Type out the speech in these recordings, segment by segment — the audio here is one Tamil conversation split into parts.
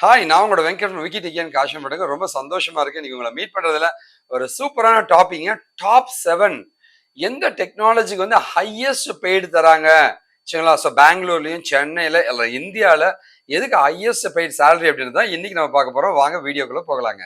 ஹாய், நான் உங்களோட வெங்கட் விக்கி டிகேன் காஷன் பட்டுங்க. ரொம்ப சந்தோஷமா இருக்கு இன்னைக்கு உங்களை மீட் பண்றதுல. ஒரு சூப்பரான டாபிக்ங்க. டாப் 7 எந்த டெக்னாலஜிக்கு வந்து ஹையஸ்ட் பெய்டு தராங்க சரிங்களா? ஸோ பெங்களூர்லயும் சென்னையில இல்ல இந்தியாவில் எதுக்கு ஹையஸ்ட் பெய்டு சேலரி அப்படின்னு தான் இன்னைக்கு நம்ம பார்க்க போறோம். வாங்க வீடியோக்குள்ள போகலாங்க.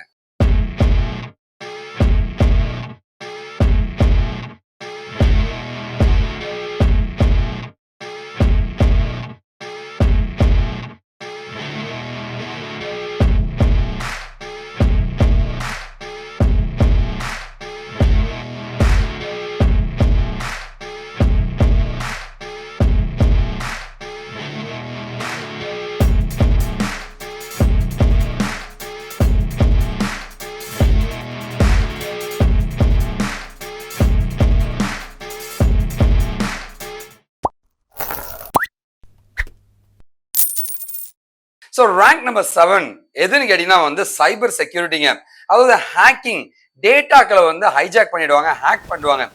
ஸோ ரேங்க் நம்பர் 7 எதுன்னு கேட்டீங்கன்னா வந்து சைபர் செக்யூரிட்டிங்க. அதாவது ஹேக்கிங், டேட்டாக்களை வந்து ஹைஜாக் பண்ணிடுவாங்க, ஹேக் பண்ணுவாங்க,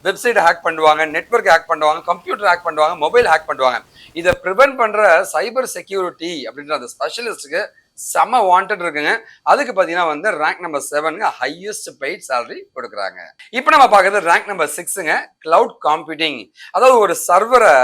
வெப்சைட் ஹேக் பண்ணுவாங்க, நெட்வொர்க் ஹேக் பண்ணுவாங்க, கம்ப்யூட்டர் ஹேக் பண்ணுவாங்க, மொபைல் ஹேக் பண்ணுவாங்க. இதை ப்ரிவென்ட் பண்ற சைபர் செக்யூரிட்டி அப்படின்ற அந்த ஸ்பெஷலிஸ்ட்டுக்கு செம வாண்டட் இருக்குங்க. அதுக்கு பார்த்தீங்கன்னா வந்து rank number 7 highest paid salary கொடுக்குறாங்க. இப்போ நம்ம பார்க்கறது ரேங்க் நம்பர் 6 கிளவுட் கம்ப்யூட்டிங். அதாவது ஒரு சர்வரை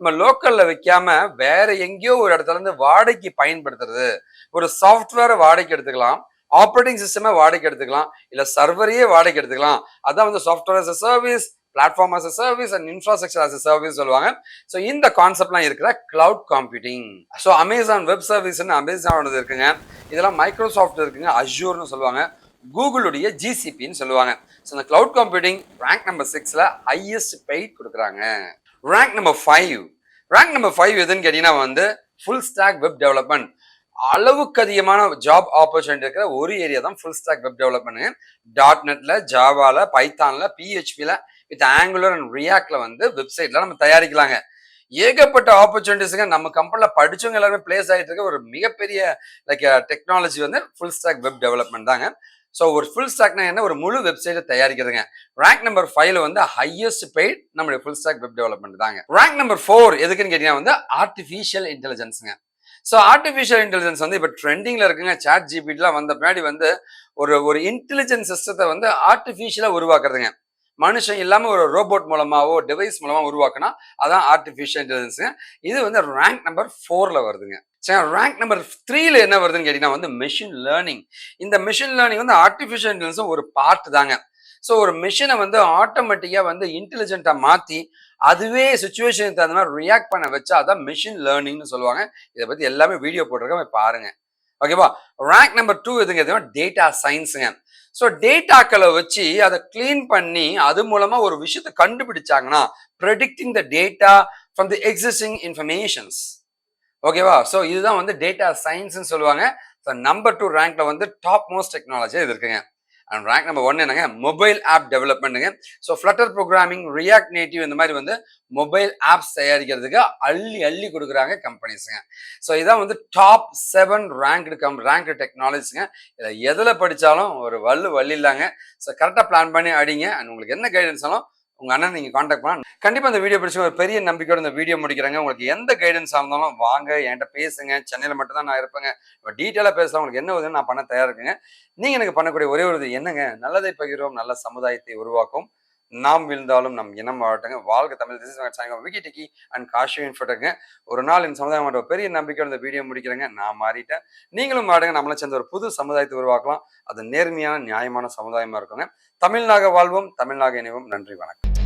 நம்ம லோக்கல்ல வைக்காம வேற எங்கேயோ ஒரு இடத்துல இருந்து வாடகைக்கு பயன்படுத்துறது. ஒரு சாஃப்ட்வேரை வாடகைக்கு எடுத்துக்கலாம், ஆப்ரேட்டிங் சிஸ்டமை வாடகைக்கு எடுத்துக்கலாம், இல்ல சர்வரையே வாடகைக்கு எடுத்துக்கலாம். அதான் வந்து software as a service, platform as a service and infrastructure as a service சொல்லுவாங்க. ஸோ இந்த கான்செப்ட்லாம் இருக்கிற cloud computing. So Amazon web சர்வீஸ்ன்னு அமேசானோட இருக்குங்க. இதெல்லாம் மைக்ரோசாஃப்ட் இருக்குங்க, அஷ்யூர்னு சொல்லுவாங்க, கூகுளுடைய ஜிசிபின்னு சொல்லுவாங்க. ஸோ இந்த கிளவுட் கம்ப்யூட்டிங் ரேங்க் நம்பர் 6ல ஹையஸ்ட் பெய்ட் கொடுக்குறாங்க. ரேங்க் நம்பர் 5 எதுன்னு கேட்டீங்கன்னா வந்து ஃபுல் ஸ்டாக் வெப் டெவலப்மெண்ட். அளவுக்கு அதிகமான ஜாப் ஆப்பர்ச்சுனிட்டி இருக்கிற ஒரு ஏரியா தான் ஃபுல் ஸ்டாக் வெப் டெவலப்மெண்ட். .NETல, ஜாவால, பைத்தான்ல, PHPல வித் ஆங்குலர் அண்ட் ரியாக்ட்ல வந்து வெப்சைட்ல நம்ம தயாரிக்கலாங்க. ஏகப்பட்ட ஆப்பர்ச்சுனிட்டிஸுங்க. நம்ம கம்பெனில படிச்சவங்க எல்லாருமே பிளேஸ் ஆகிட்டு இருக்க ஒரு மிகப்பெரிய டெக்னாலஜி வந்து ஃபுல் ஸ்டாக் வெப் டெவலப்மெண்ட் தாங்க. ஸோ ஒரு ஃபுல் ஸ்டாக்னா என்ன, ஒரு முழு வெப்சைட்டை தயாரிக்கிறதுங்க. ரேங்க் நம்பர் 5ல வந்து ஹையஸ்ட் பெய்ட் நம்மளுடைய ஃபுல் ஸ்டாக் வெப் டெவலப்மெண்ட் தாங்க. ரேங்க் நம்பர் 4 எதுக்குன்னு கேட்டீங்கன்னா வந்து ஆர்டிஃபிஷியல் இன்டெலிஜென்ஸுங்க. ஸோ ஆர்டிஃபிஷியல் இன்டெலிஜென்ஸ் வந்து இப்போ ட்ரெண்டிங்ல இருக்குங்க. சாட் ஜிபிடிலாம் வந்த பின்னாடி வந்து ஒரு ஒரு இன்டெலிஜென்ஸ் சிஸ்டத்தை வந்து ஆர்டிஃபிஷியலா உருவாக்குறதுங்க. மனுஷன் இல்லாம ஒரு ரோபோட் மூலமாவோ டிவைஸ் மூலமா உருவாக்குனா அதான் ஆர்டிஃபிஷியல் இன்டெலிஜென்ஸுங்க. இது வந்து ரேங்க் நம்பர் 4ல வருதுங்க. சரி, ரேங்க் நம்பர் 3ல என்ன வருதுன்னு கேட்டீங்கன்னா வந்து மெஷின் லேர்னிங். இந்த மெஷின் லேர்னிங் வந்து ஆர்டிஃபிஷியல் இன்டெலிஜென்ஸ் ஒரு பார்ட் தாங்க. ஸோ ஒரு மிஷினை வந்து ஆட்டோமேட்டிக்கா வந்து இன்டெலிஜென்ட்டா மாத்தி அதுவே சுச்சுவேஷனுக்கு தகுந்த மாதிரி ரியாக்ட் பண்ண வச்சா அதான் மெஷின் லேர்னிங்னு சொல்லுவாங்க. இதை பத்தி எல்லாமே வீடியோ போட்டிருக்கேன், பாருங்க. ஓகேவா? ரேங்க் நம்பர் 2 எதுங்க, டேட்டா சயின்ஸுங்க. ஸோ டேட்டாக்களை வச்சு அதை கிளீன் பண்ணி அது மூலமா ஒரு விஷயத்தை கண்டுபிடிச்சாங்கன்னா predicting the data from the existing informations. ஓகேவா? ஸோ இதுதான் வந்து டேட்டா சயின்ஸ்ன்னு சொல்லுவாங்க. ஸோ நம்பர் 2 ரேங்க்ல வந்து டாப் மோஸ்ட் டெக்னாலஜி இது இருக்குங்க. அண்ட் ரேங்க் நம்பர் 1 என்னங்க, மொபைல் ஆப் டெவலப்மெண்ட்டுங்க. So Flutter programming, React Native இந்த மாதிரி வந்து மொபைல் ஆப்ஸ் தயாரிக்கிறதுக்கு அள்ளி அள்ளி கொடுக்குறாங்க கம்பெனிஸுங்க. ஸோ இதான் வந்து டாப் 7 ரேங்க்டு டெக்னாலஜிஸுங்க. இதில் எதில் படித்தாலும் ஒரு வள்ளி இல்லாங்க. ஸோ கரெக்டாக பிளான் பண்ணி அடிங்க. அண்ட் உங்களுக்கு என்ன கைடன்ஸாலும் உங்க அண்ணன் நீங்க காண்டாக்ட் பண்ணலாம். கண்டிப்பா இந்த வீடியோ பிடிச்சி ஒரு பெரிய நம்பிக்கையோட இந்த வீடியோ முடிக்கிறாங்க. உங்களுக்கு எந்த கைடன்ஸ் இருந்தாலும் வாங்க என்கிட்ட பேசுங்க. சென்னையில மட்டும் தான் நான் இருப்பேங்க. டீட்டெயிலா பேசலாம். உங்களுக்கு என்ன உதவி நான் பண்ண தயாரா இருக்குங்க. நீங்க எனக்கு பண்ணக்கூடிய ஒரே ஒரு என்னங்க, நல்லதை பகிர்வோம், நல்ல சமுதாயத்தை உருவாக்கும். நாம் விழுந்தாலும் நம் இனம் வாழட்டுங்க. வாழ்க தமிழ். திஸ் இஸ் விக்கி டிக்கி அண்ட் காஷி இன்ஃபோட்டங்க. ஒரு நாள் இந்த சமுதாயம் ஒரு பெரிய நம்பிக்கையோட இந்த வீடியோ முடிக்கிறேங்க. நான் மாறிட்டேன், நீங்களும் மாறுங்க. நம்மளை சேர்ந்த ஒரு புது சமுதாயத்தை உருவாக்கலாம். அது நேர்மையான நியாயமான சமுதாயமா இருக்குங்க. தமிழ்நாக வாழ்வோம், தமிழ்நாக இணைவோம். நன்றி, வணக்கம்.